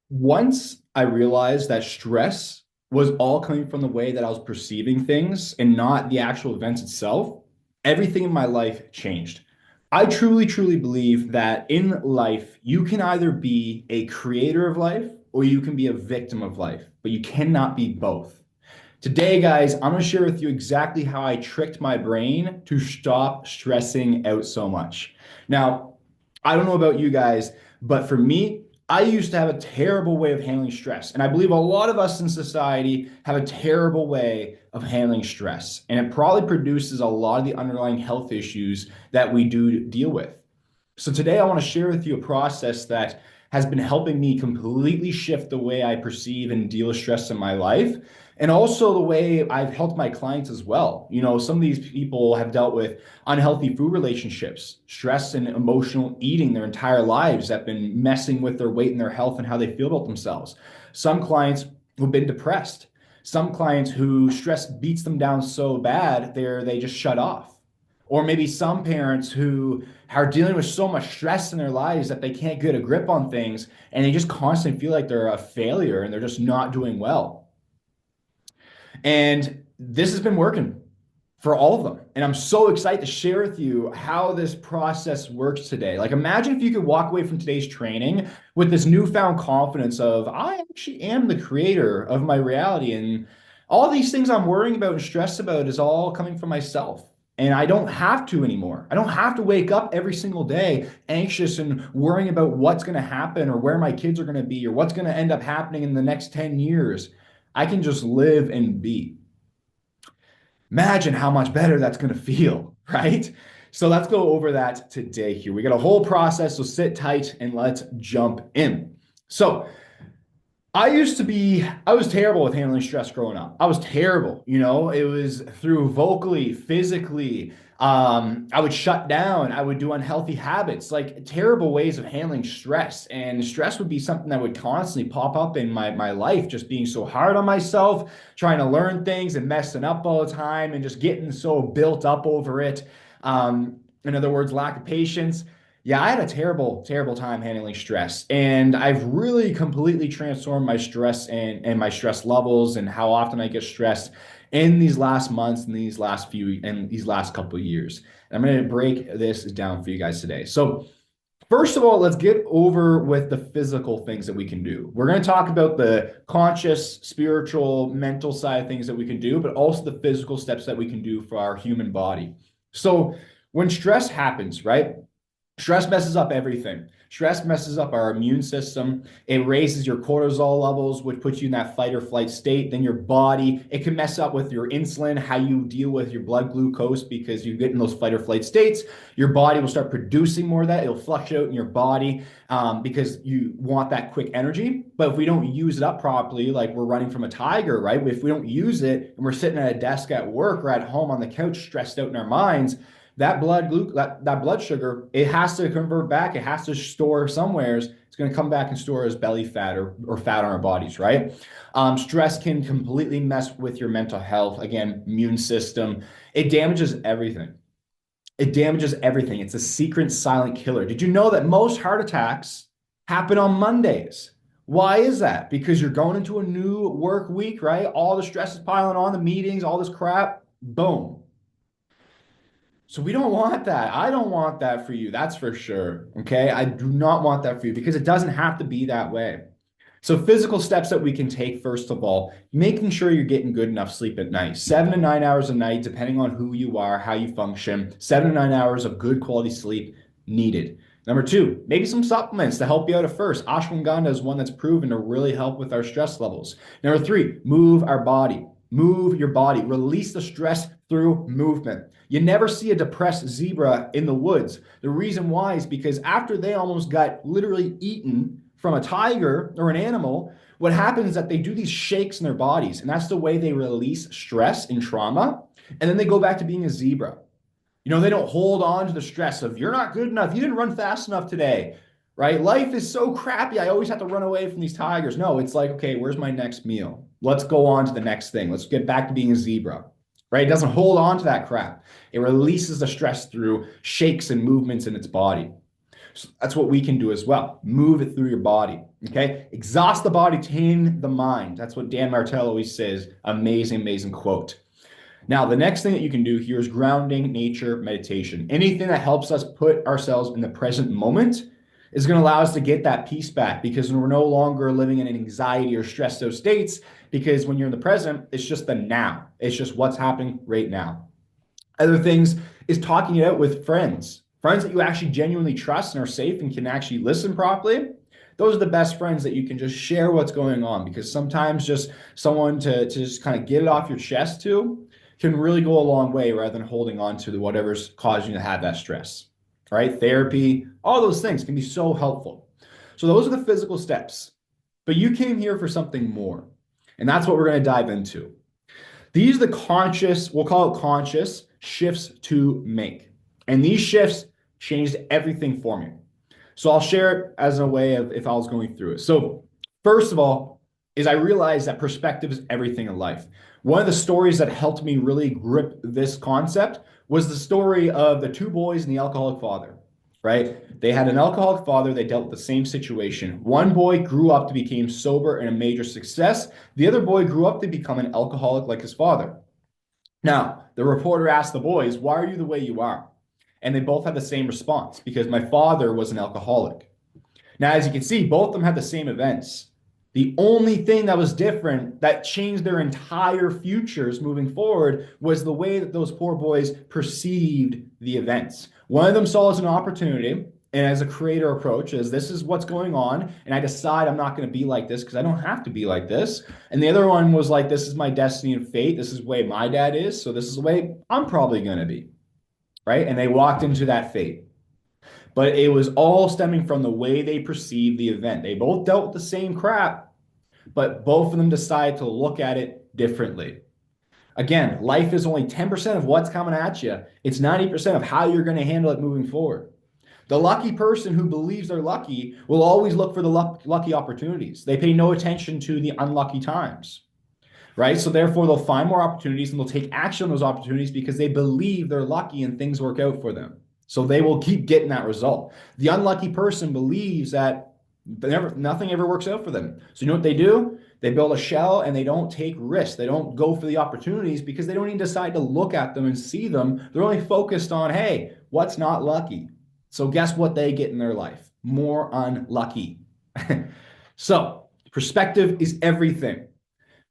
Once I realized that stress was all coming from the way that I was perceiving things and not the actual events itself, everything in my life changed. I truly, truly believe that in life, you can either be a creator of life or you can be a victim of life, but you cannot be both. Today, guys, I'm going to share with you exactly how I tricked my brain to stop stressing out so much. Now, I don't know about you guys, but for me, I used to have a terrible way of handling stress. And I believe a lot of us in society have a terrible way of handling stress. And it probably produces a lot of the underlying health issues that we do deal with. So today I want to share with you a process that has been helping me completely shift the way I perceive and deal with stress in my life, and also the way I've helped my clients as well. You know, some of these people have dealt with unhealthy food relationships, stress and emotional eating their entire lives that have been messing with their weight and their health and how they feel about themselves. Some clients who've been depressed. Some clients who stress beats them down so bad, they just shut off. Or maybe some parents who are dealing with so much stress in their lives that they can't get a grip on things and they just constantly feel like they're a failure and they're just not doing well. And this has been working for all of them. And I'm so excited to share with you how this process works today. Like, imagine if you could walk away from today's training with this newfound confidence of, I actually am the creator of my reality. And all these things I'm worrying about and stressed about is all coming from myself. And I don't have to anymore. I don't have to wake up every single day anxious and worrying about what's going to happen or where my kids are going to be or what's going to end up happening in the next 10 years. I can just live and be. Imagine how much better that's going to feel, right? So let's go over that today here. We got a whole process, so sit tight and let's jump in. So I was terrible with handling stress growing up. I was terrible. You know, it was through vocally, physically. I would shut down. I would do unhealthy habits, like terrible ways of handling stress. And stress would be something that would constantly pop up in my life, just being so hard on myself, trying to learn things and messing up all the time and just getting so built up over it. In other words, lack of patience. Yeah, I had a terrible, terrible time handling stress. And I've really completely transformed my stress and my stress levels and how often I get stressed in these last months and these last couple of years. And I'm going to break this down for you guys today. So first of all, let's get over with the physical things that we can do. We're going to talk about the conscious, spiritual, mental side of things that we can do, but also the physical steps that we can do for our human body. So when stress happens, right? Stress messes up everything. Stress messes up our immune system. It raises your cortisol levels, which puts you in that fight or flight state. Then your body, it can mess up with your insulin, how you deal with your blood glucose because you get in those fight or flight states. Your body will start producing more of that. It'll flush out in your body because you want that quick energy. But if we don't use it up properly, like we're running from a tiger, right? If we don't use it and we're sitting at a desk at work or at home on the couch stressed out in our minds, that blood sugar, it has to convert back. It has to store somewhere. It's going to come back and store as belly fat or fat on our bodies, right? Stress can completely mess with your mental health. Again, immune system. It damages everything. It damages everything. It's a secret silent killer. Did you know that most heart attacks happen on Mondays? Why is that? Because you're going into a new work week, right? All the stress is piling on, the meetings, all this crap. Boom. So we don't want that. I don't want that for you. That's for sure. Okay. I do not want that for you because it doesn't have to be that way. So physical steps that we can take, first of all, making sure you're getting good enough sleep at night, 7 to 9 hours a night, depending on who you are, how you function, 7 to 9 hours of good quality sleep needed. Number two, maybe some supplements to help you out at first. Ashwagandha is one that's proven to really help with our stress levels. Number three, move our body. Move your body. Release the stress through movement. You never see a depressed zebra in the woods. The reason why is because after they almost got literally eaten from a tiger or an animal, what happens is that they do these shakes in their bodies, and that's the way they release stress and trauma. And then they go back to being a zebra. You know, they don't hold on to the stress of you're not good enough, you didn't run fast enough today, right? Life is so crappy. I always have to run away from these tigers. No, it's like, okay, where's my next meal? Let's go on to the next thing. Let's get back to being a zebra, right? It doesn't hold on to that crap. It releases the stress through shakes and movements in its body. So that's what we can do as well. Move it through your body. Okay. Exhaust the body, tame the mind. That's what Dan Martell always says. Amazing, amazing quote. Now, the next thing that you can do here is grounding, nature, meditation. Anything that helps us put ourselves in the present moment is going to allow us to get that peace back, because we're no longer living in an anxiety or stressed out states, because when you're in the present, it's just the now. It's just what's happening right now. Other things is talking it out with friends, friends that you actually genuinely trust and are safe and can actually listen properly. Those are the best friends that you can just share what's going on, because sometimes just someone to just kind of get it off your chest to can really go a long way, rather than holding on to whatever's causing you to have that stress, right? Therapy, all those things can be so helpful. So those are the physical steps, but you came here for something more. And that's what we're going to dive into. These are the conscious, we'll call it conscious shifts to make. And these shifts changed everything for me. So I'll share it as a way of if I was going through it. So first of all, is I realized that perspective is everything in life. One of the stories that helped me really grip this concept was the story of the two boys and the alcoholic father, right? They had an alcoholic father. They dealt with the same situation. One boy grew up to become sober and a major success. The other boy grew up to become an alcoholic like his father. Now, the reporter asked the boys, "Why are you the way you are?" And they both had the same response: because my father was an alcoholic. Now, as you can see, both of them had the same events. The only thing that was different, that changed their entire futures moving forward, was the way that those poor boys perceived the events. One of them saw it as an opportunity, and as a creator approach, as this is what's going on, and I decide I'm not going to be like this because I don't have to be like this. And the other one was like, this is my destiny and fate. This is the way my dad is, so this is the way I'm probably going to be, right? And they walked into that fate. But it was all stemming from the way they perceived the event. They both dealt with the same crap, but both of them decided to look at it differently. Again, life is only 10% of what's coming at you. It's 90% of how you're going to handle it moving forward. The lucky person who believes they're lucky will always look for the lucky opportunities. They pay no attention to the unlucky times, right? So therefore, they'll find more opportunities and they'll take action on those opportunities because they believe they're lucky and things work out for them. So they will keep getting that result. The unlucky person believes that nothing ever works out for them. So you know what they do? They build a shell and they don't take risks. They don't go for the opportunities because they don't even decide to look at them and see them. They're only focused on, hey, what's not lucky? So guess what they get in their life? More unlucky. So perspective is everything.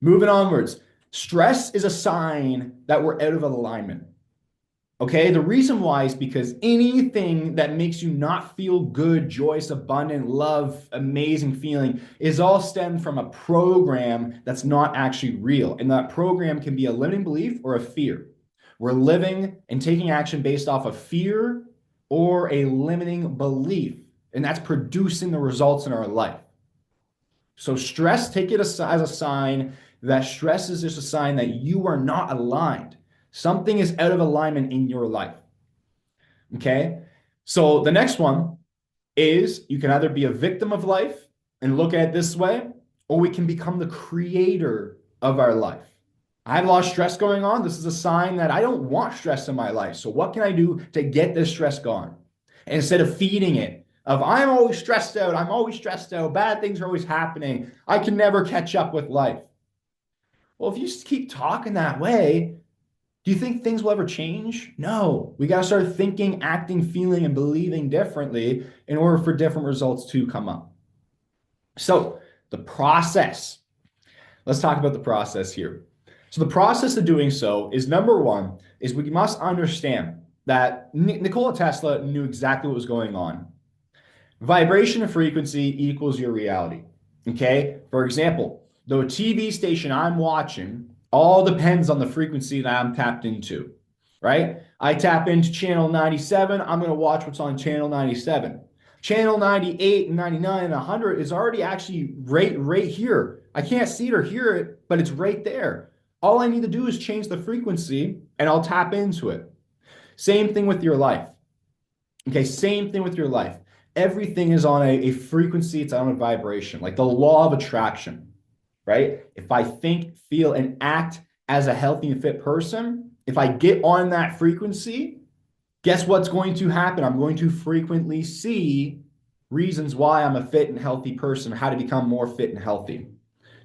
Moving onwards, stress is a sign that we're out of alignment. Okay, the reason why is because anything that makes you not feel good, joyous, abundant, love, amazing feeling is all stemmed from a program that's not actually real. And that program can be a limiting belief or a fear. We're living and taking action based off of fear or a limiting belief, and that's producing the results in our life. So stress, take it as a sign that stress is just a sign that you are not aligned. Something is out of alignment in your life. Okay. So the next one is you can either be a victim of life and look at it this way, or we can become the creator of our life. I have a lot of stress going on. This is a sign that I don't want stress in my life. So what can I do to get this stress gone? And instead of feeding it, of I'm always stressed out, bad things are always happening, I can never catch up with life. Well, if you just keep talking that way, do you think things will ever change? No. We got to start thinking, acting, feeling, and believing differently in order for different results to come up. So the process. Let's talk about the process here. So the process of doing so is, number one, is we must understand that Nikola Tesla knew exactly what was going on. Vibration and frequency equals your reality. Okay? For example, the TV station I'm watching all depends on the frequency that I'm tapped into, right? I tap into channel 97, I'm going to watch what's on channel 97. Channel 98 and 99 and 100 is already actually right here. I can't see it or hear it, but it's right there. All I need to do is change the frequency and I'll tap into it. Same thing with your life. Okay, same thing with your life. Everything is on a frequency, it's on a vibration, like the law of attraction, right? If I think, feel, and act as a healthy and fit person, if I get on that frequency, guess what's going to happen? I'm going to frequently see reasons why I'm a fit and healthy person, how to become more fit and healthy,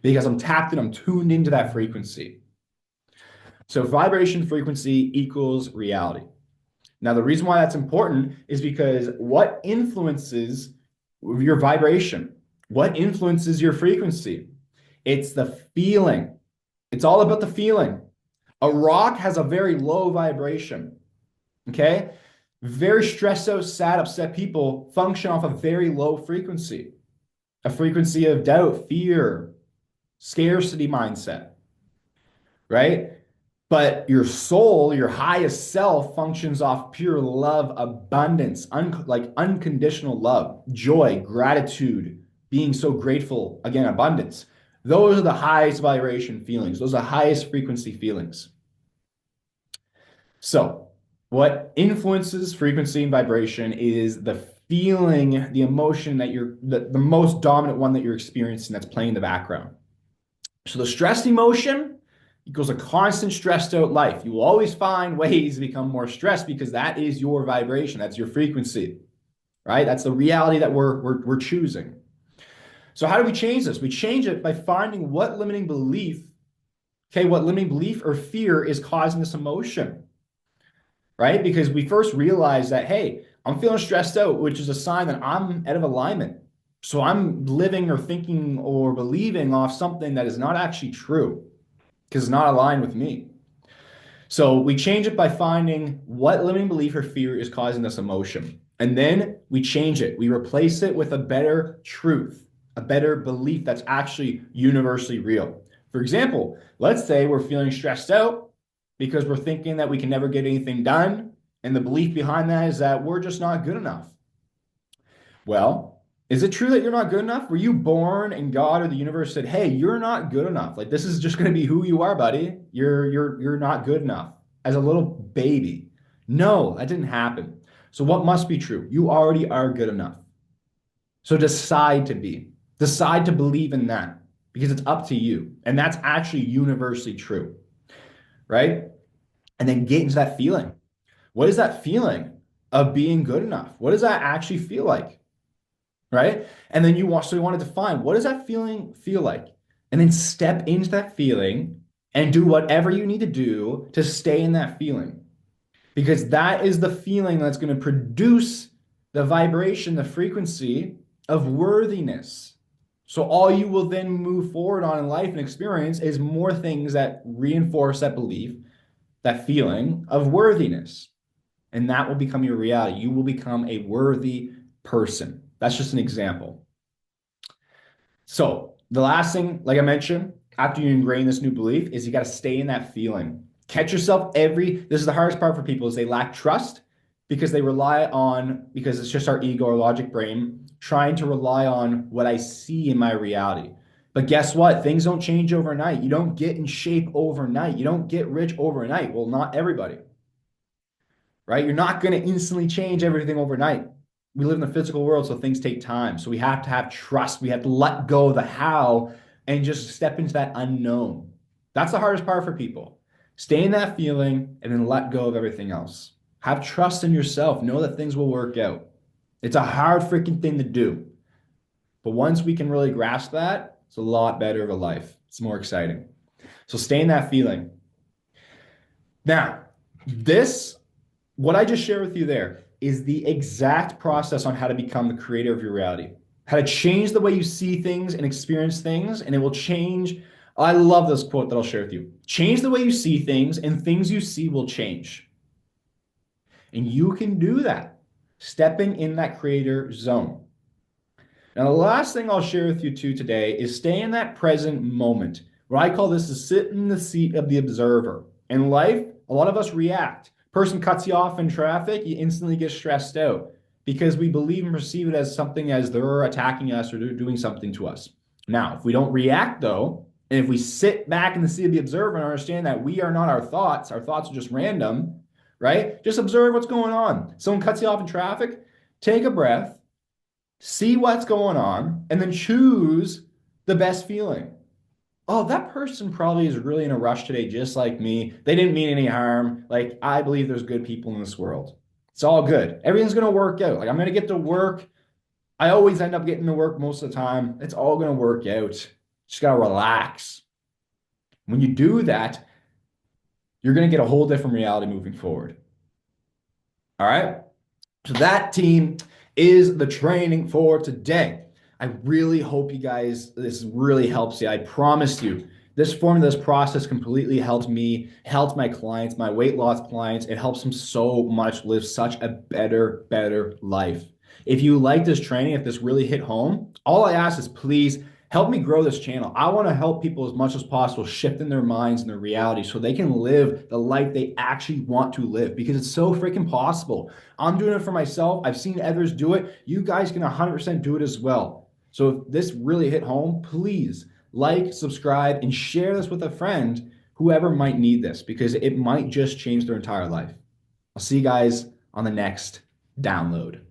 because I'm tapped and I'm tuned into that frequency. So vibration frequency equals reality. Now, the reason why that's important is because what influences your vibration? What influences your frequency? It's the feeling. It's all about the feeling. A rock has a very low vibration. Okay? Very stressed out, sad, upset people function off a very low frequency, a frequency of doubt, fear, scarcity mindset, right? But your soul, your highest self, functions off pure love, abundance, like unconditional love, joy, gratitude, being so grateful, again, abundance. Those are the highest vibration feelings. Those are the highest frequency feelings. So, what influences frequency and vibration is the feeling, the emotion that you're, the most dominant one that you're experiencing that's playing in the background. So, the stressed emotion equals a constant stressed out life. You will always find ways to become more stressed because that is your vibration, that's your frequency, right? That's the reality that we're choosing. So, how do we change this? We change it by finding what limiting belief, okay, what limiting belief or fear is causing this emotion, right? Because we first realize that, hey, I'm feeling stressed out, which is a sign that I'm out of alignment. So I'm living or thinking or believing off something that is not actually true because it's not aligned with me. So we change it by finding what limiting belief or fear is causing this emotion. And then we change it. We replace it with a better truth, a better belief that's actually universally real. For example, let's say we're feeling stressed out because we're thinking that we can never get anything done. And the belief behind that is that we're just not good enough. Well, is it true that you're not good enough? Were you born and God or the universe said, hey, you're not good enough. Like this is just going to be who you are, buddy. You're not good enough as a little baby. No, that didn't happen. So what must be true? You already are good enough. So decide to be. Decide to believe in that because it's up to you. And that's actually universally true, right? And then get into that feeling. What is that feeling of being good enough? What does that actually feel like? Right? And then you want, so you want to define what does that feeling feel like? And then step into that feeling and do whatever you need to do to stay in that feeling. Because that is the feeling that's going to produce the vibration, the frequency of worthiness. So all you will then move forward on in life and experience is more things that reinforce that belief, that feeling of worthiness. And that will become your reality. You will become a worthy person. That's just an example. So the last thing, like I mentioned, after you ingrain this new belief is you got to stay in that feeling. Catch yourself this is the hardest part for people is they lack trust because they rely on, because it's just our ego or logic brain trying to rely on what I see in my reality. But guess what? Things don't change overnight. You don't get in shape overnight. You don't get rich overnight. Well, not everybody, right? You're not going to instantly change everything overnight. We live in the physical world, so things take time. So we have to have trust. We have to let go of the how and just step into that unknown. That's the hardest part for people. Stay in that feeling and then let go of everything else. Have trust in yourself. Know that things will work out. It's a hard freaking thing to do. But once we can really grasp that, it's a lot better of a life. It's more exciting. So stay in that feeling. Now, what I just shared with you there is the exact process on how to become the creator of your reality, how to change the way you see things and experience things, and it will change. I love this quote that I'll share with you. Change the way you see things, and things you see will change. And you can do that, stepping in that creator zone. Now, the last thing I'll share with you too today is stay in that present moment. What I call this is sit in the seat of the observer. In life, a lot of us react. Person cuts you off in traffic, you instantly get stressed out because we believe and perceive it as something as they're attacking us or they're doing something to us. Now, if we don't react though, and if we sit back in the seat of the observer and understand that we are not our thoughts are just random, right? Just observe what's going on. Someone cuts you off in traffic, take a breath, see what's going on, and then choose the best feeling. Oh, that person probably is really in a rush today, just like me. They didn't mean any harm. Like, I believe there's good people in this world. It's all good. Everything's going to work out. Like, I'm going to get to work. I always end up getting to work most of the time. It's all going to work out. Just got to relax. When you do that, you're going to get a whole different reality moving forward. All right. So that team is the training for today. I really hope you guys, this really helps you. I promise you, this formula, this process completely helped me, helped my clients, my weight loss clients. It helps them so much live such a better life. If you like this training, if this really hit home, all I ask is please help me grow this channel. I want to help people as much as possible shift in their minds and their reality so they can live the life they actually want to live because it's so freaking possible. I'm doing it for myself. I've seen others do it. You guys can 100% do it as well. So if this really hit home, please like, subscribe, and share this with a friend, whoever might need this, because it might just change their entire life. I'll see you guys on the next download.